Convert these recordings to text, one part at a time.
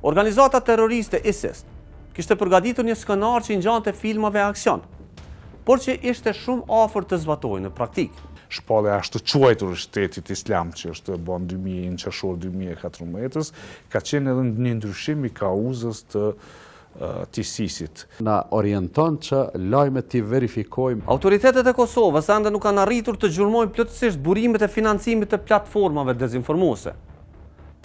Organizata terroriste ISIS kishte përgatitur një skenar që i ngjante filmave aksion, por që ishte shumë afër të zbatojë në praktikë. Shpallja është të quajtur e Shtetit Islam që është bën në qershor 2014, ka qenë edhe një ndryshim i kauzës të ISIS-it. Na orienton që lajmet t'i verifikojmë. Autoritetet e Kosovës ende nuk kanë arritur të gjurmojnë plotësisht burimet e financimit të platformave dezinformuese.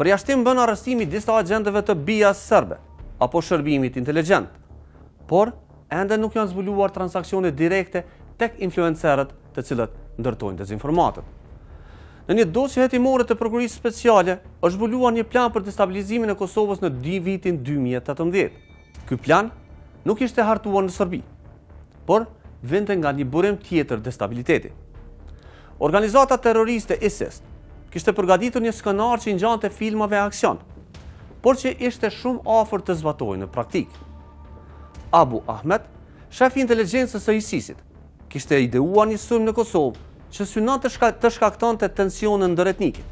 Përjashtim bën arrestimi disa agentëve të BIA-s serbe apo shërbimit inteligjent, por ende nuk janë zbuluar transaksione direkte tek influencerët të cilët ndërtojnë dezinformatët. Në një dosje hetimore të prokurisë speciale është zbuluar një plan për destabilizimin e Kosovës në vitin 2018. Ky plan nuk ishte hartuar në Serbi, por vinte nga një burim tjetër destabiliteti. Organizata terroriste ISIS kishte përgatitur një skenar që i ngjante filmave aksion, por që ishte shumë afër të zbatojë në praktikë. Abu Ahmed, shefi inteligjencës së ISIS-it, kishte ideuar një sulm në Kosovë që synon të shkaktonte tensionin ndëretnik.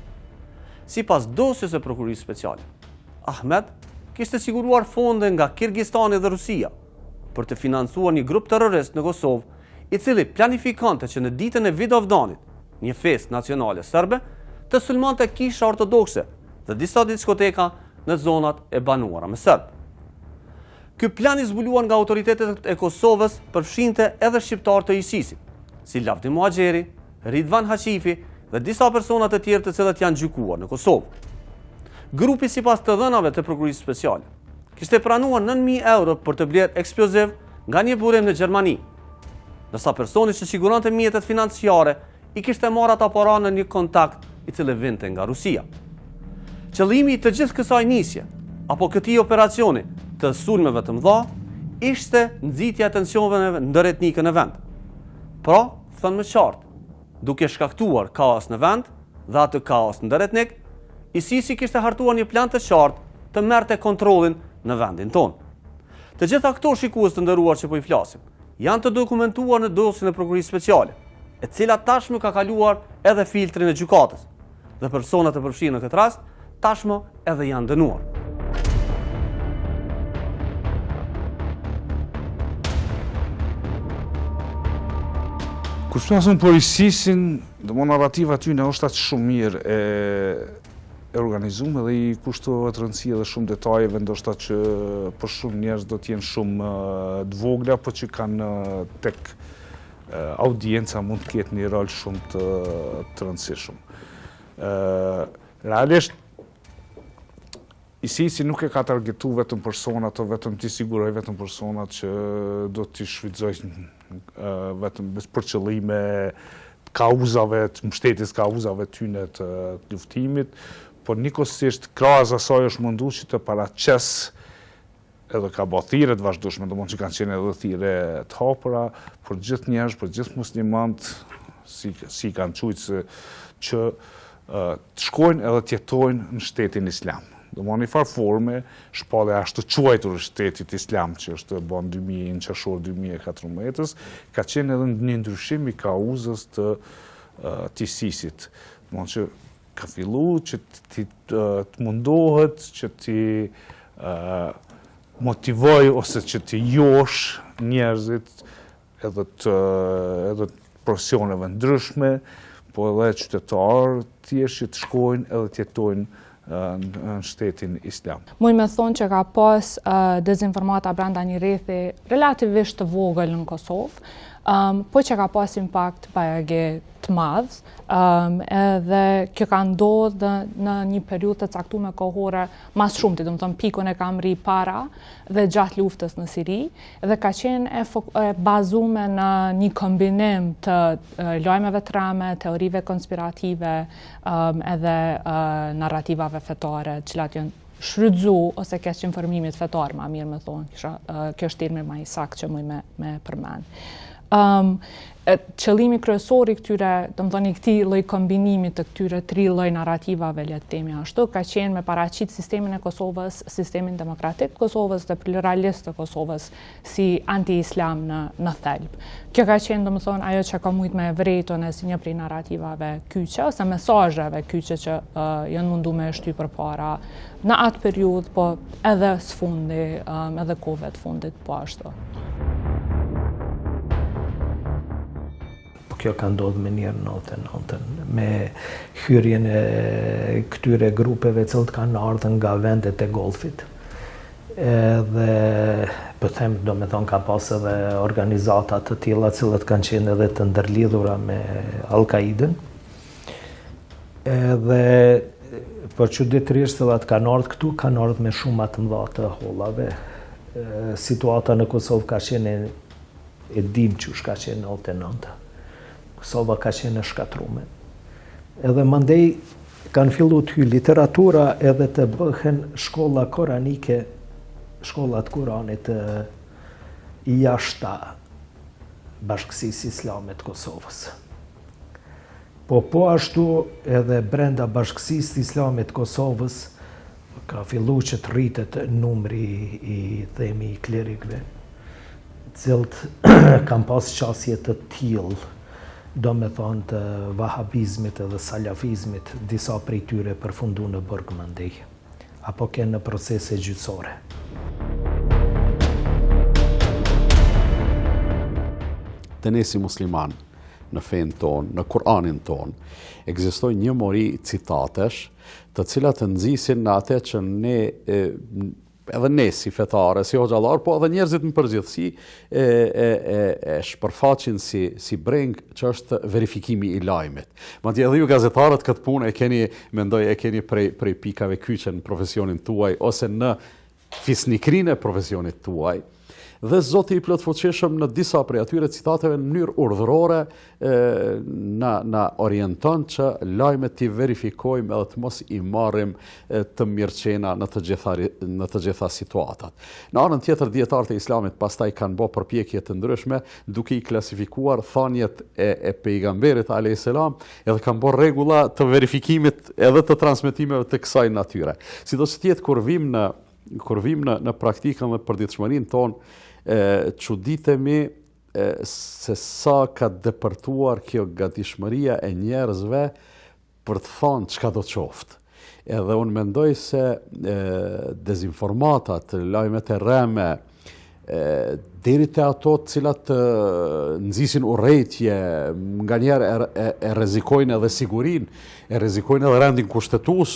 Sipas dosjes së prokurisë speciale, Ahmed kishte siguruar fonde nga Kirgjistani dhe Rusia për të financuar një grup terrorist në Kosovë, i cili planifikonte që në ditën e Vidovdanit, një festë nacionale serbe, të sulmonte kisha ortodokse dhe disa diskoteka në zonat e banuara me serb. Ky plan i zbuluar nga autoritetet e Kosovës përfshinte edhe shqiptarë të ISIS-it, si Lavdi Muhaxheri, Ridvan Haqifi dhe disa persona të tjerë të cilët janë gjykuar në Kosovë. Grupi sipas të dhënave të prokurisë speciale kishte pranuar 9.000 euro për të blerë eksploziv nga një burim në Gjermani, ndërsa personi që siguronte mjetet financiare i kishte marrë ata para në një kontakt i cili vinte nga Rusia. Qëllimi i të gjithë kësaj nisje apo këtij operacioni të sulmeve të mëdha ishte nxitja e tensioneve ndëretnike në vend. Pra, thënë më qartë, duke shkaktuar kaos në vend dhe atë kaos ndëretnik, ISIS-i kishte hartuar një plan të qartë të merrte kontrollin në vendin tonë. Të gjitha këto shikues të nderuar që po i flasim, janë të dokumentuar në dosjen e prokurisë speciale, e cila tashmë ka kaluar edhe filtrin e gjykatës, dhe personat e përfshirë në këtë rast tashmë edhe janë dënuar. Kur flasim për ISIS-in, do narrativa aty në është atë shumë mirë e organizuar dhe i kushtohet rëndësi edhe shumë detajeve, ndoshta që për shumë njerëz do të jenë shumë të vogla, por që kanë tek audienca mund të ketë një rol shumë të rëndësishëm. Realisht ISIS-i nuk e ka targetu vetëm personat, o vetëm t'i siguroj vetëm personat që do t'i shfrytëzojnë vetëm për qëllime kauzave, të mbështetjes kauzave tyne të luftimit, por njëkohësisht krahas asaj është mundu që të paraqes edhe ka bërë thirrje të vazhdueshme, domethënë që kanë qenë edhe thirrje të hapura për gjithë njerëz, për gjithë muslimanët, si kanë thujtë që të shkojnë edhe të jetojnë në shtetin islam. Domethënë në farë forme, shpallja është të quajtur e Shtetit Islam që është bën në qershor 2014, ka qenë edhe një ndryshim i kauzës të ISIS-it. Domethënë që ka filluar që të mundohet që ti motivoj ose që ti josh njerëzit edhe profesioneve ndryshme, po edhe qytetarë tjerë që të shkojnë edhe të jetojnë në shtetin islam. Muj me thonë që ka pas dezinformata brenda një rrethi relativisht të vogël në Kosovë, po që ka pas impakt bajagi të madh, edhe kjo ka ndodhë në një periudhë të caktuar kohore mas shumti, do të thonë pikun e ka mri para dhe gjatë luftës në Siri, dhe ka qenë e bazuar në një kombinim të lajmeve trame, teorive konspirative, edhe narrativave fetare, cilat janë shfrytzu ose kesh informimit fetar, ma mirë me thonë, kjo është termi më i saktë që muj me përmend. Qëllimi kryesor i këtyre, domethënë i këtij lloj kombinimit të këtyre 3 lloj narrativave, le të themi ashtu, ka qenë me paraqit sistemin e Kosovës, sistemin demokratik të Kosovës dhe pluralist të Kosovës si anti-islam në thelb. Kjo ka qenë domethënë ajo që ka mujt me vërejtën si një prej narrativave kyçe ose mesazheve kyçe që janë mundu me shty përpara në atë periudhë, po edhe sfundi, edhe kohëve të fundit po ashtu. Kjo ka ndodhur me njërë 99, me hyrjen e këtyre grupeve cilët kanë ardhur nga vendet e Golfit. Dhe po them, domethënë ka pas edhe organizata të tilla cilët kanë qenë edhe të ndërlidhura me Al-Qaidën. Edhe po çuditërisht cilët kanë ardhur këtu, kanë ardhur me shumë më të mëdha të hollave. Situata në Kosovë ka qenë e dim çush ka qenë në 99. Kosova ka qenë e shkatrume. Edhe mandej kanë fillu të hyjë literatura edhe të bëhen shkolla koranike, shkollat Kuranit jashta Bashkësisë Islame të Kosovës. Po ashtu edhe brenda Bashkësisë Islame të Kosovës ka fillu që të rritet numri i themi i klerikëve, cilët kanë pas qasje të tillë, do me thonë të vahabizmit edhe salafizmit, disa prej tyre përfundu në burg mandej, apo kënë në procese gjyqësore. Të ne si musliman, në fenë tonë, në Kur'anin tonë, ekzistoj një mori citatesh, të cilat të nxisin në atë që ne edhe ne si fetare, si hoxhallar, po edhe njerëzit në përgjithësi e shpërfaqin si breng që është verifikimi i lajmit. Madje edhe ju gazetarët këtë punë e keni prej pikave kyçe në profesionin tuaj ose në fisnikrinë e profesionit tuaj. Dhe Zoti i plot fuqishëm në disa prej atyre citateve në mënyrë urdhërore na orienton që lajmet t'i verifikojmë edhe të mos i marrim të mirëqena në të gjitha situatat. Në anën tjetër, dietarët e Islamit pastaj kanë bërë përpjekje të ndryshme duke i klasifikuar thëniet e pejgamberit alayhis salam, edhe kanë bërë rregulla të verifikimit edhe të transmetimeve të kësaj natyre. Sidos të jetë kur vim në praktikën dhe përditshmërinë tonë, çuditemi se sa ka depërtuar kjo gatishmëria e njerëzve për të thënë çka do të qoftë. Edhe unë mendoj se dezinformatat, lajmet e rreme, deri te ato të cilat nxisin urrëtie, nganjëherë e rrezikojnë edhe sigurinë, e rrezikojnë edhe rendin kushtetues,